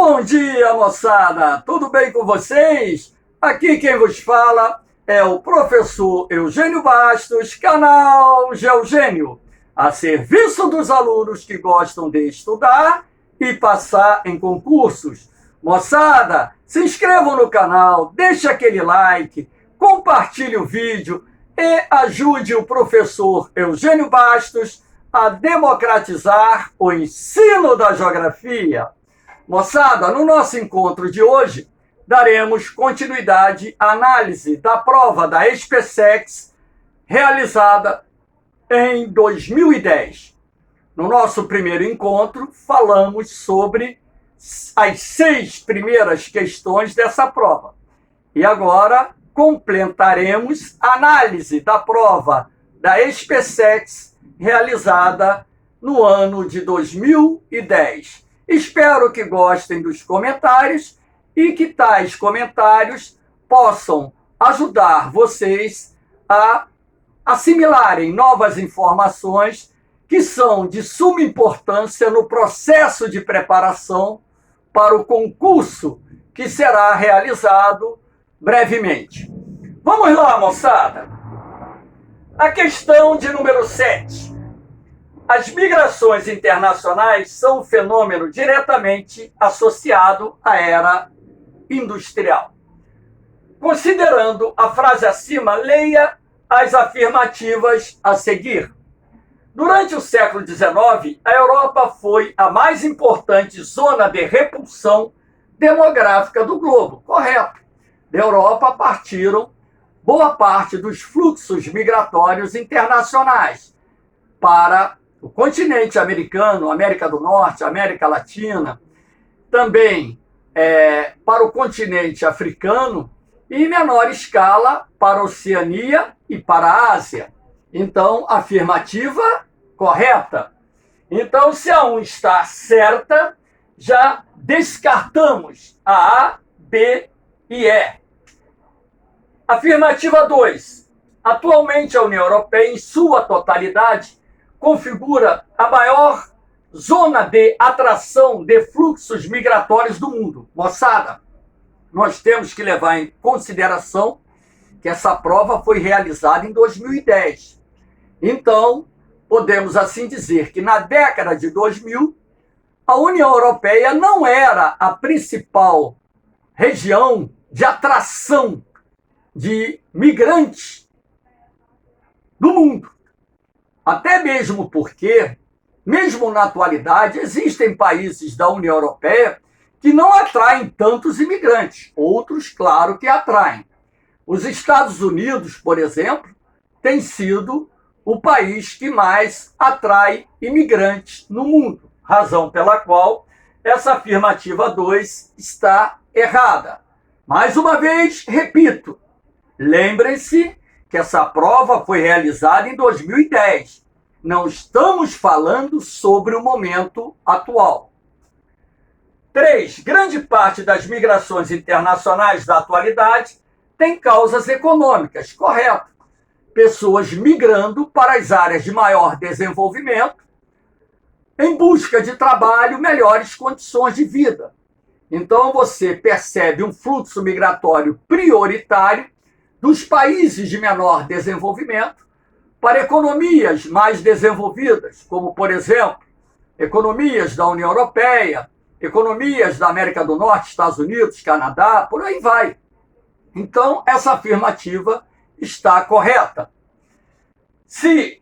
Bom dia, moçada! Tudo bem com vocês? Aqui quem vos fala é o professor Eugênio Bastos, canal Geogênio, a serviço dos alunos que gostam de estudar e passar em concursos. Moçada, se inscrevam no canal, deixe aquele like, compartilhe o vídeo e ajude o professor Eugênio Bastos a democratizar o ensino da geografia. Moçada, no nosso encontro de hoje, daremos continuidade à análise da prova da SpaceX realizada em 2010. No nosso primeiro encontro, falamos sobre as 6 primeiras questões dessa prova. E agora completaremos a análise da prova da SpaceX realizada no ano de 2010. Espero que gostem dos comentários e que tais comentários possam ajudar vocês a assimilarem novas informações que são de suma importância no processo de preparação para o concurso que será realizado brevemente. Vamos lá, moçada! A questão de número 7. As migrações internacionais são um fenômeno diretamente associado à era industrial. Considerando a frase acima, leia as afirmativas a seguir. Durante o século XIX, a Europa foi a mais importante zona de repulsão demográfica do globo. Correto. Da Europa partiram boa parte dos fluxos migratórios internacionais para o continente americano, América do Norte, América Latina, também para o continente africano e, em menor escala, para a Oceania e para a Ásia. Então, afirmativa correta. Então, se a 1 está certa, já descartamos a A, B e E. Afirmativa 2. Atualmente, a União Europeia, em sua totalidade, configura a maior zona de atração de fluxos migratórios do mundo. Moçada, nós temos que levar em consideração que essa prova foi realizada em 2010. Então, podemos assim dizer que na década de 2000, a União Europeia não era a principal região de atração de migrantes do mundo. Até mesmo porque, mesmo na atualidade, existem países da União Europeia que não atraem tantos imigrantes. Outros, claro, que atraem. Os Estados Unidos, por exemplo, tem sido o país que mais atrai imigrantes no mundo. Razão pela qual essa afirmativa 2 está errada. Mais uma vez, repito, lembrem-se que essa prova foi realizada em 2010. Não estamos falando sobre o momento atual. 3. Grande parte das migrações internacionais da atualidade tem causas econômicas. Correto. Pessoas migrando para as áreas de maior desenvolvimento em busca de trabalho, melhores condições de vida. Então, você percebe um fluxo migratório prioritário dos países de menor desenvolvimento para economias mais desenvolvidas, como, por exemplo, economias da União Europeia, economias da América do Norte, Estados Unidos, Canadá, por aí vai. Então, essa afirmativa está correta. Se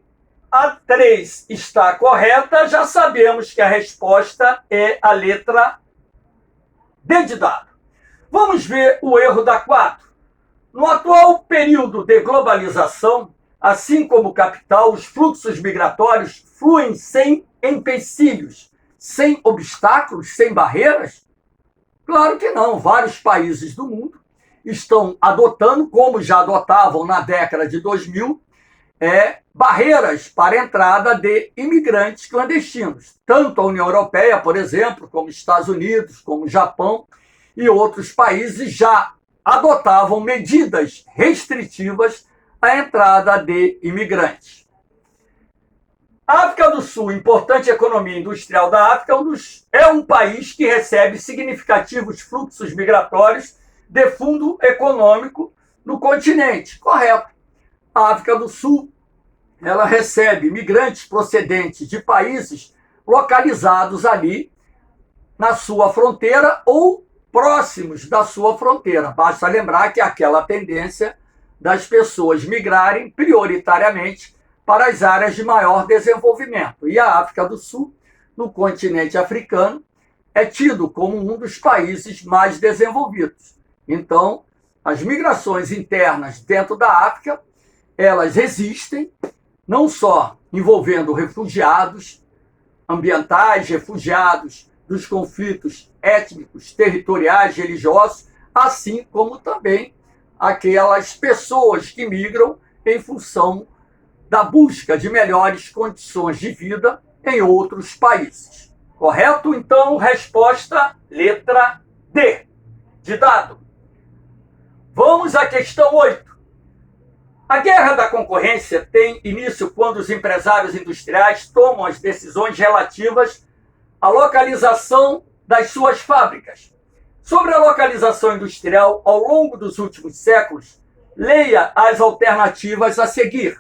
a 3 está correta, já sabemos que a resposta é a letra D de dado. Vamos ver o erro da 4. No atual período de globalização, assim como o capital, os fluxos migratórios fluem sem empecilhos, sem obstáculos, sem barreiras? Claro que não. Vários países do mundo estão adotando, como já adotavam na década de 2000, barreiras para a entrada de imigrantes clandestinos. Tanto a União Europeia, por exemplo, como Estados Unidos, como Japão e outros países já adotavam medidas restritivas à entrada de imigrantes. A África do Sul, importante economia industrial da África, é um país que recebe significativos fluxos migratórios de fundo econômico no continente. Correto. A África do Sul, ela recebe migrantes procedentes de países localizados ali na sua fronteira ou próximos da sua fronteira. Basta lembrar que aquela tendência das pessoas migrarem prioritariamente para as áreas de maior desenvolvimento. E a África do Sul, no continente africano, é tido como um dos países mais desenvolvidos. Então, as migrações internas dentro da África, elas existem, não só envolvendo refugiados ambientais, refugiados dos conflitos étnicos, territoriais, religiosos, assim como também aquelas pessoas que migram em função da busca de melhores condições de vida em outros países. Correto? Então, resposta letra D, de dado. Vamos à questão 8. A guerra da concorrência tem início quando os empresários industriais tomam as decisões relativas à localização das suas fábricas. Sobre a localização industrial ao longo dos últimos séculos, leia as alternativas a seguir.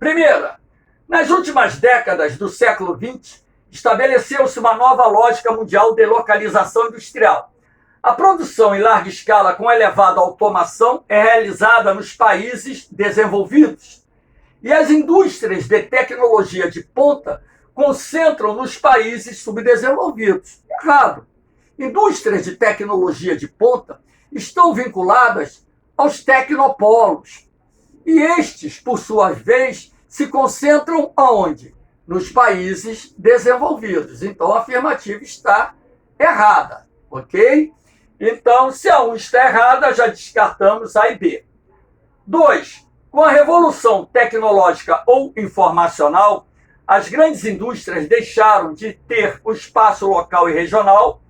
Primeira, nas últimas décadas do século XX, estabeleceu-se uma nova lógica mundial de localização industrial. A produção em larga escala com elevada automação é realizada nos países desenvolvidos. E as indústrias de tecnologia de ponta concentram nos países subdesenvolvidos. Errado. Indústrias de tecnologia de ponta estão vinculadas aos tecnopolos. E estes, por sua vez, se concentram aonde? Nos países desenvolvidos. Então, a afirmativa está errada, ok? Então, se a 1 está errada, já descartamos A e B. 2. Com a revolução tecnológica ou informacional, as grandes indústrias deixaram de ter o espaço local e regional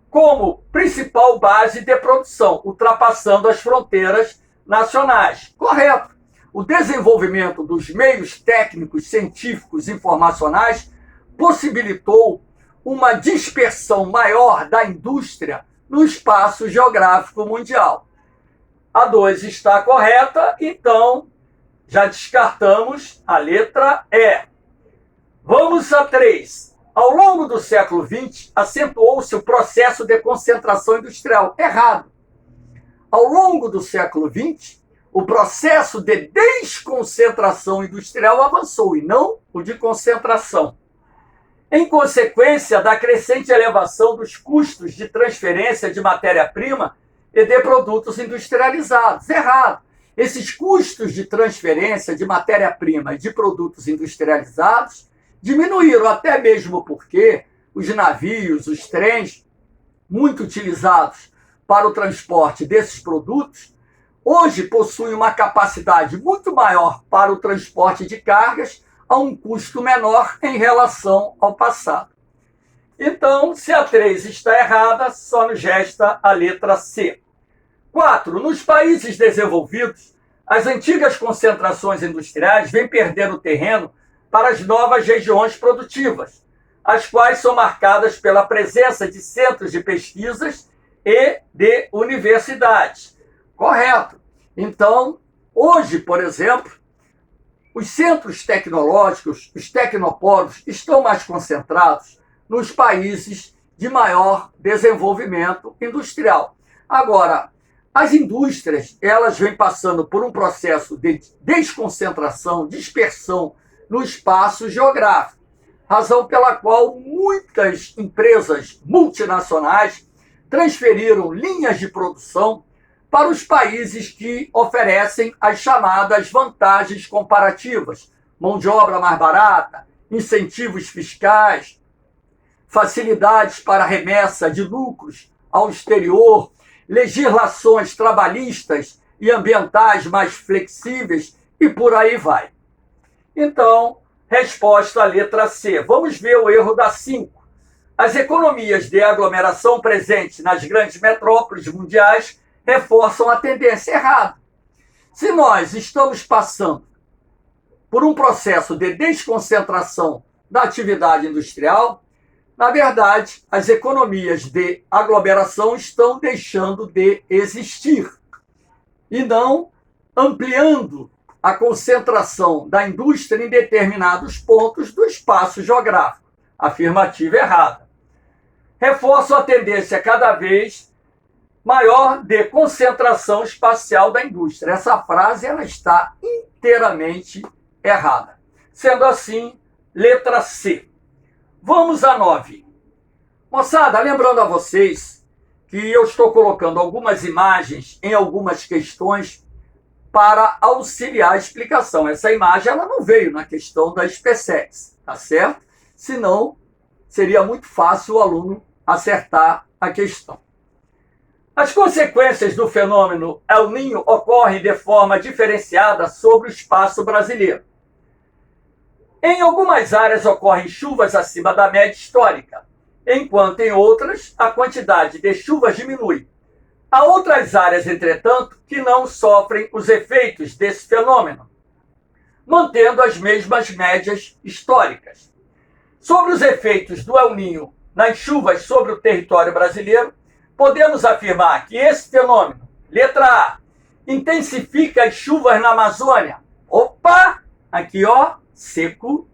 como principal base de produção, ultrapassando as fronteiras nacionais. Correto. O desenvolvimento dos meios técnicos, científicos e informacionais possibilitou uma dispersão maior da indústria no espaço geográfico mundial. A 2 está correta, então já descartamos a letra E. Vamos a 3. Ao longo do século XX, acentuou-se o processo de concentração industrial. Errado. Ao longo do século XX, o processo de desconcentração industrial avançou, e não o de concentração. Em consequência da crescente elevação dos custos de transferência de matéria-prima e de produtos industrializados. Errado. Esses custos de transferência de matéria-prima e de produtos industrializados diminuíram, até mesmo porque os navios, os trens, muito utilizados para o transporte desses produtos, hoje possuem uma capacidade muito maior para o transporte de cargas a um custo menor em relação ao passado. Então, se a 3 está errada, só nos resta a letra C. 4. Nos países desenvolvidos, as antigas concentrações industriais vêm perdendo terreno para as novas regiões produtivas, as quais são marcadas pela presença de centros de pesquisas e de universidades. Correto. Então, hoje, por exemplo, os centros tecnológicos, os tecnopolos, estão mais concentrados nos países de maior desenvolvimento industrial. Agora, as indústrias, elas vêm passando por um processo de desconcentração, dispersão no espaço geográfico, razão pela qual muitas empresas multinacionais transferiram linhas de produção para os países que oferecem as chamadas vantagens comparativas, mão de obra mais barata, incentivos fiscais, facilidades para remessa de lucros ao exterior, legislações trabalhistas e ambientais mais flexíveis e por aí vai. Então, resposta à letra C. Vamos ver o erro da 5. As economias de aglomeração presentes nas grandes metrópoles mundiais reforçam a tendência errada. Se nós estamos passando por um processo de desconcentração da atividade industrial, na verdade, as economias de aglomeração estão deixando de existir e não ampliando a concentração da indústria em determinados pontos do espaço geográfico. Afirmativa errada. Reforço a tendência cada vez maior de concentração espacial da indústria. Essa frase ela está inteiramente errada. Sendo assim, letra C. Vamos a 9. Moçada, lembrando a vocês que eu estou colocando algumas imagens em algumas questões para auxiliar a explicação. Essa imagem ela não veio na questão da SpaceX, tá certo? Senão, seria muito fácil o aluno acertar a questão. As consequências do fenômeno El Niño ocorrem de forma diferenciada sobre o espaço brasileiro. Em algumas áreas ocorrem chuvas acima da média histórica, enquanto em outras a quantidade de chuvas diminui. Há outras áreas, entretanto, que não sofrem os efeitos desse fenômeno, mantendo as mesmas médias históricas. Sobre os efeitos do El Niño nas chuvas sobre o território brasileiro, podemos afirmar que esse fenômeno, letra A, intensifica as chuvas na Amazônia. Opa! Aqui, ó, seco.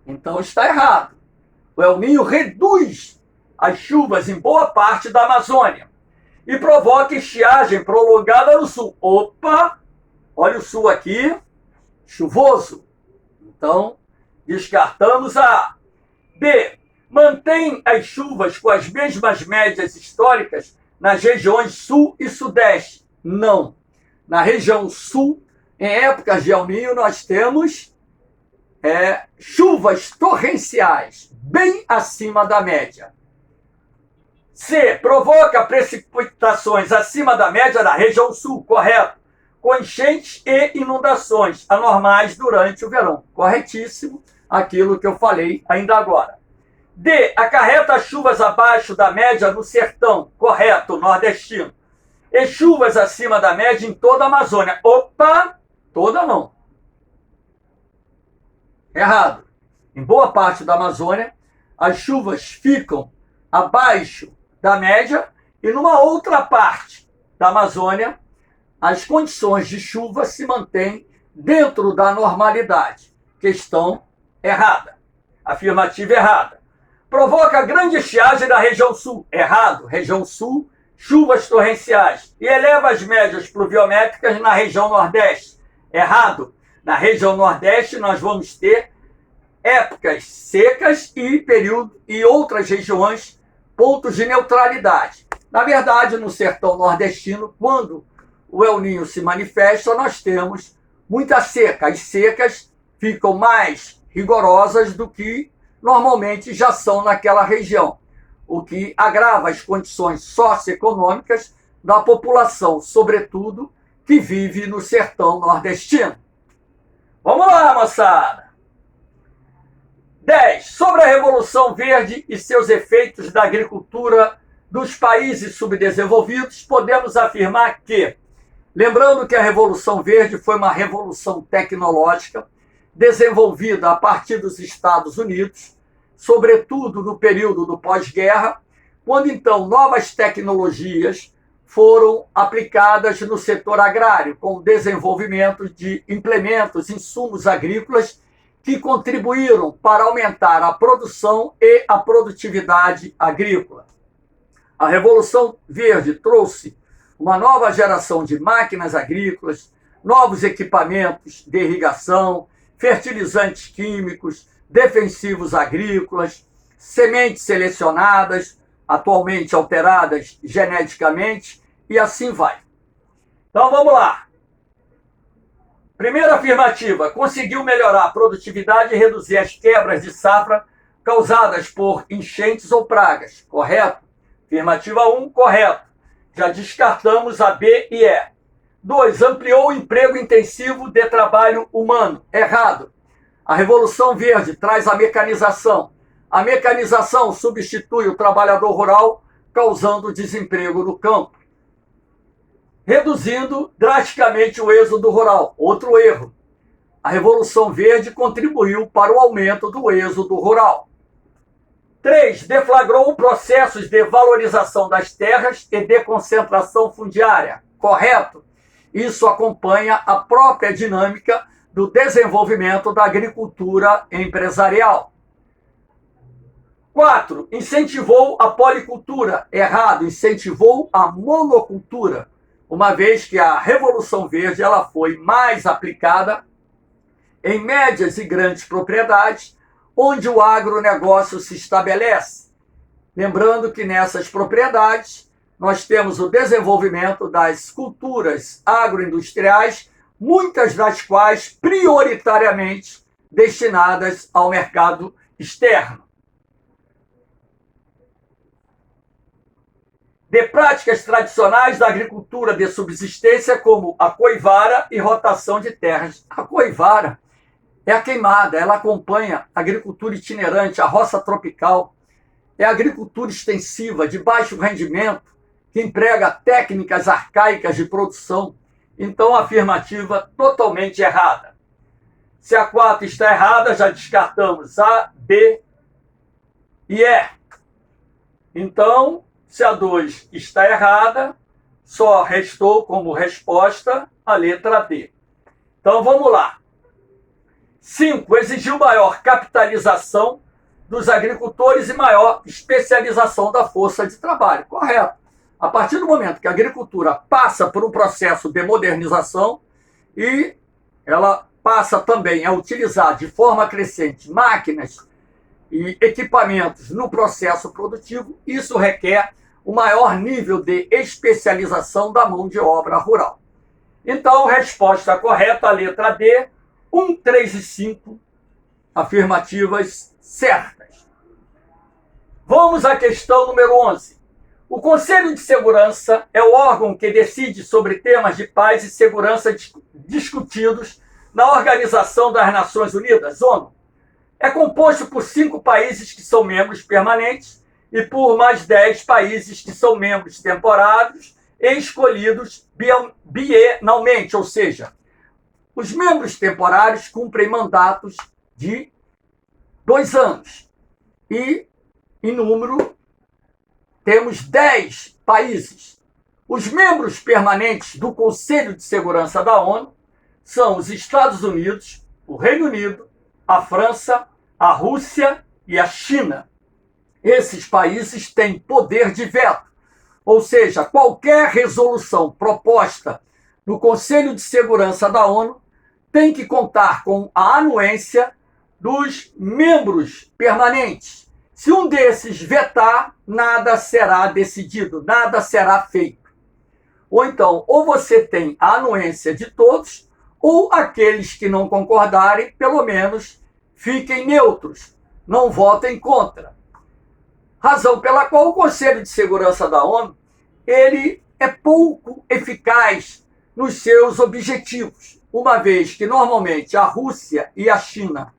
Então está errado. O El Niño reduz as chuvas em boa parte da Amazônia e provoca estiagem prolongada no sul. Opa! Olha o sul aqui, chuvoso. Então, descartamos a A. B. Mantém as chuvas com as mesmas médias históricas nas regiões sul e sudeste. Não. Na região sul, em épocas de El Niño, nós temos chuvas torrenciais, bem acima da média. C. Provoca precipitações acima da média da região sul, correto, com enchentes e inundações anormais durante o verão. Corretíssimo aquilo que eu falei ainda agora. D. Acarreta chuvas abaixo da média no sertão, correto, nordestino, e chuvas acima da média em toda a Amazônia. Opa! Toda não. Errado. Em boa parte da Amazônia, as chuvas ficam abaixo da média e numa outra parte da Amazônia, as condições de chuva se mantêm dentro da normalidade. Questão errada. Afirmativa errada. Provoca grande estiagem na região sul. Errado. Região sul, chuvas torrenciais. E eleva as médias pluviométricas na região nordeste. Errado. Na região nordeste nós vamos ter épocas secas e outras regiões pontos de neutralidade. Na verdade, no sertão nordestino, quando o El Niño se manifesta, nós temos muita seca. As secas ficam mais rigorosas do que normalmente já são naquela região, o que agrava as condições socioeconômicas da população, sobretudo que vive no sertão nordestino. Vamos lá, moçada! 10. Sobre a Revolução Verde e seus efeitos da agricultura dos países subdesenvolvidos, podemos afirmar que, lembrando que a Revolução Verde foi uma revolução tecnológica desenvolvida a partir dos Estados Unidos, sobretudo no período do pós-guerra, quando então novas tecnologias foram aplicadas no setor agrário, com o desenvolvimento de implementos, insumos agrícolas que contribuíram para aumentar a produção e a produtividade agrícola. A Revolução Verde trouxe uma nova geração de máquinas agrícolas, novos equipamentos de irrigação, fertilizantes químicos, defensivos agrícolas, sementes selecionadas, atualmente alteradas geneticamente, e assim vai. Então vamos lá. Primeira afirmativa, conseguiu melhorar a produtividade e reduzir as quebras de safra causadas por enchentes ou pragas, correto? Afirmativa 1, correto. Já descartamos a B e E. 2, ampliou o emprego intensivo de trabalho humano, errado. A Revolução Verde traz a mecanização. A mecanização substitui o trabalhador rural, causando desemprego no campo, reduzindo drasticamente o êxodo rural. Outro erro. A Revolução Verde contribuiu para o aumento do êxodo rural. 3. Deflagrou processos de valorização das terras e de concentração fundiária. Correto? Isso acompanha a própria dinâmica do desenvolvimento da agricultura empresarial. 4. Incentivou a policultura. Errado, incentivou a monocultura, uma vez que a Revolução Verde ela foi mais aplicada em médias e grandes propriedades, onde o agronegócio se estabelece. Lembrando que nessas propriedades nós temos o desenvolvimento das culturas agroindustriais, muitas das quais prioritariamente destinadas ao mercado externo. De práticas tradicionais da agricultura de subsistência, como a coivara e rotação de terras. A coivara é a queimada, ela acompanha a agricultura itinerante, a roça tropical, é a agricultura extensiva de baixo rendimento, que emprega técnicas arcaicas de produção. Então, a afirmativa totalmente errada. Se a 4 está errada, já descartamos A, B e E. Então, se a 2 está errada, só restou como resposta a letra D. Então, vamos lá. 5. Exigiu maior capitalização dos agricultores e maior especialização da força de trabalho. Correto. A partir do momento que a agricultura passa por um processo de modernização e ela passa também a utilizar de forma crescente máquinas e equipamentos no processo produtivo, isso requer o maior nível de especialização da mão de obra rural. Então, resposta correta, a letra D, 1, 3 e 5, afirmativas certas. Vamos à questão número 11. O Conselho de Segurança é o órgão que decide sobre temas de paz e segurança discutidos na Organização das Nações Unidas, ONU. É composto por 5 países que são membros permanentes e por mais 10 países que são membros temporários e escolhidos bienalmente, ou seja, os membros temporários cumprem mandatos de 2 anos. E, em número, temos 10 países. Os membros permanentes do Conselho de Segurança da ONU são os Estados Unidos, o Reino Unido, a França, a Rússia e a China. Esses países têm poder de veto, ou seja, qualquer resolução proposta no Conselho de Segurança da ONU tem que contar com a anuência dos membros permanentes. Se um desses vetar, nada será decidido, nada será feito. Ou então, ou você tem a anuência de todos, ou aqueles que não concordarem, pelo menos, fiquem neutros, não votem contra. Razão pela qual o Conselho de Segurança da ONU ele é pouco eficaz nos seus objetivos, uma vez que normalmente a Rússia e a China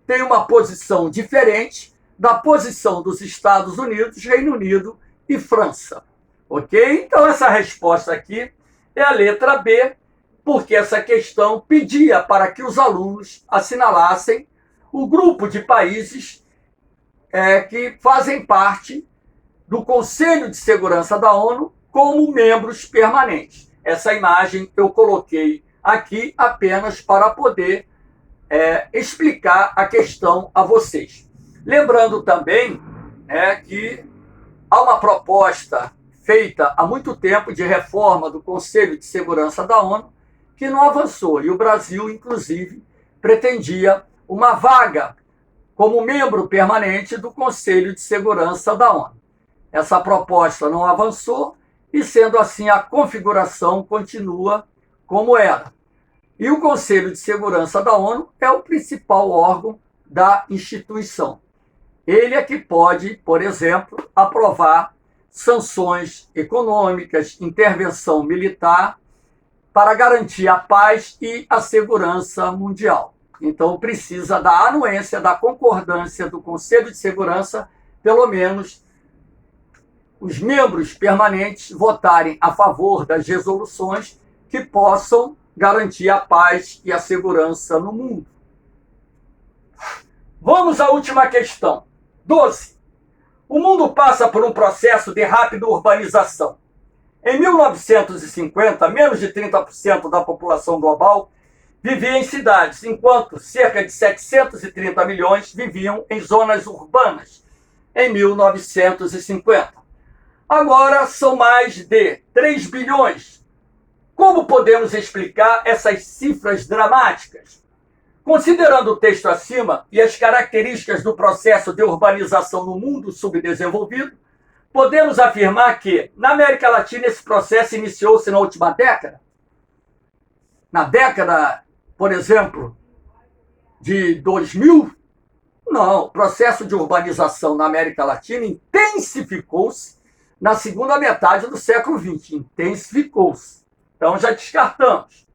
têm uma posição diferente da posição dos Estados Unidos, Reino Unido e França. Ok? Então essa resposta aqui é a letra B, porque essa questão pedia para que os alunos assinalassem o grupo de países que fazem parte do Conselho de Segurança da ONU como membros permanentes. Essa imagem eu coloquei aqui apenas para poder explicar a questão a vocês. Lembrando também que há uma proposta feita há muito tempo de reforma do Conselho de Segurança da ONU que não avançou, e o Brasil, inclusive, pretendia uma vaga como membro permanente do Conselho de Segurança da ONU. Essa proposta não avançou e, sendo assim, a configuração continua como era. E o Conselho de Segurança da ONU é o principal órgão da instituição. Ele é que pode, por exemplo, aprovar sanções econômicas, intervenção militar, para garantir a paz e a segurança mundial. Então, precisa da anuência, da concordância do Conselho de Segurança, pelo menos os membros permanentes votarem a favor das resoluções que possam garantir a paz e a segurança no mundo. Vamos à última questão. 12. O mundo passa por um processo de rápida urbanização. Em 1950, menos de 30% da população global vivia em cidades, enquanto cerca de 730 milhões viviam em zonas urbanas em 1950. Agora são mais de 3 bilhões. Como podemos explicar essas cifras dramáticas? Considerando o texto acima e as características do processo de urbanização no mundo subdesenvolvido, podemos afirmar que, na América Latina, esse processo iniciou-se na última década. Na década, por exemplo, de 2000, não, o processo de urbanização na América Latina intensificou-se na segunda metade do século XX. Intensificou-se. Então já descartamos.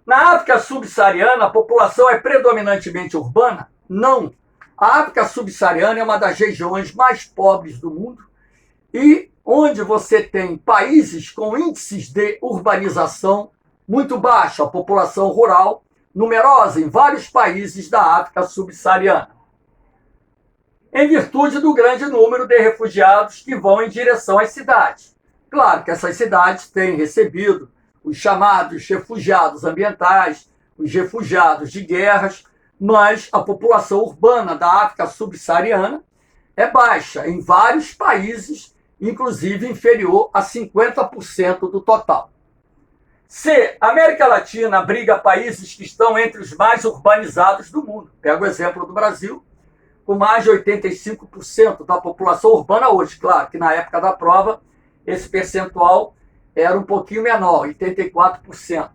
Na África subsaariana, a população é predominantemente urbana? Não. A África subsaariana é uma das regiões mais pobres do mundo e onde você tem países com índices de urbanização muito baixo, a população rural numerosa em vários países da África subsaariana, em virtude do grande número de refugiados que vão em direção às cidades. Claro que essas cidades têm recebido os chamados refugiados ambientais, os refugiados de guerras, mas a população urbana da África subsaariana é baixa em vários países, inclusive inferior a 50% do total. C. A América Latina abriga países que estão entre os mais urbanizados do mundo. Pega o exemplo do Brasil, com mais de 85% da população urbana hoje. Claro que na época da prova, esse percentual era um pouquinho menor, 84%.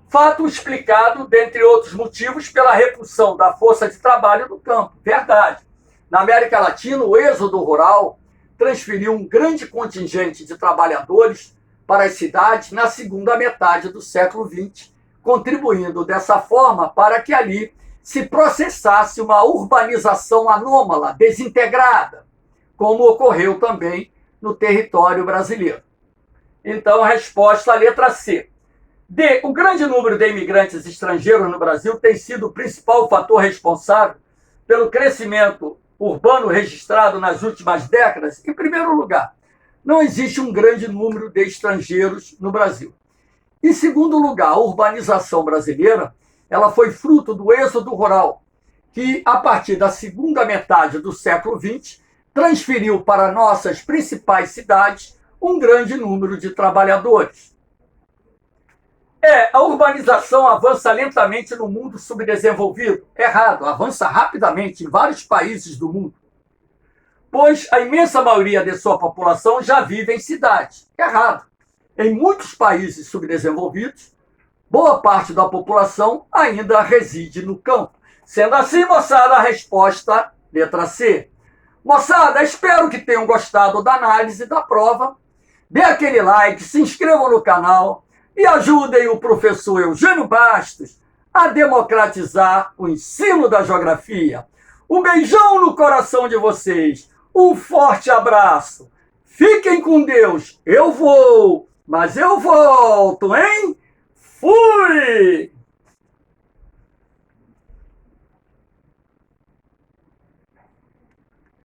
Fato explicado, dentre outros motivos, pela repulsão da força de trabalho no campo. Verdade. Na América Latina, o êxodo rural transferiu um grande contingente de trabalhadores para as cidades na segunda metade do século XX, contribuindo dessa forma para que ali se processasse uma urbanização anômala, desintegrada, como ocorreu também no território brasileiro. Então, a resposta à letra C. D. O grande número de imigrantes estrangeiros no Brasil tem sido o principal fator responsável pelo crescimento urbano registrado nas últimas décadas. Em primeiro lugar, não existe um grande número de estrangeiros no Brasil. Em segundo lugar, a urbanização brasileira ela foi fruto do êxodo rural, que, a partir da segunda metade do século XX, transferiu para nossas principais cidades um grande número de trabalhadores. A urbanização avança lentamente no mundo subdesenvolvido. Errado, avança rapidamente em vários países do mundo, pois a imensa maioria de sua população já vive em cidades. Errado. Em muitos países subdesenvolvidos, boa parte da população ainda reside no campo. Sendo assim, moçada, a resposta, letra C. Moçada, espero que tenham gostado da análise da prova. Dê aquele like, se inscrevam no canal e ajudem o professor Eugênio Bastos a democratizar o ensino da geografia. Um beijão no coração de vocês. Um forte abraço. Fiquem com Deus. Eu vou, mas eu volto, hein? Fui!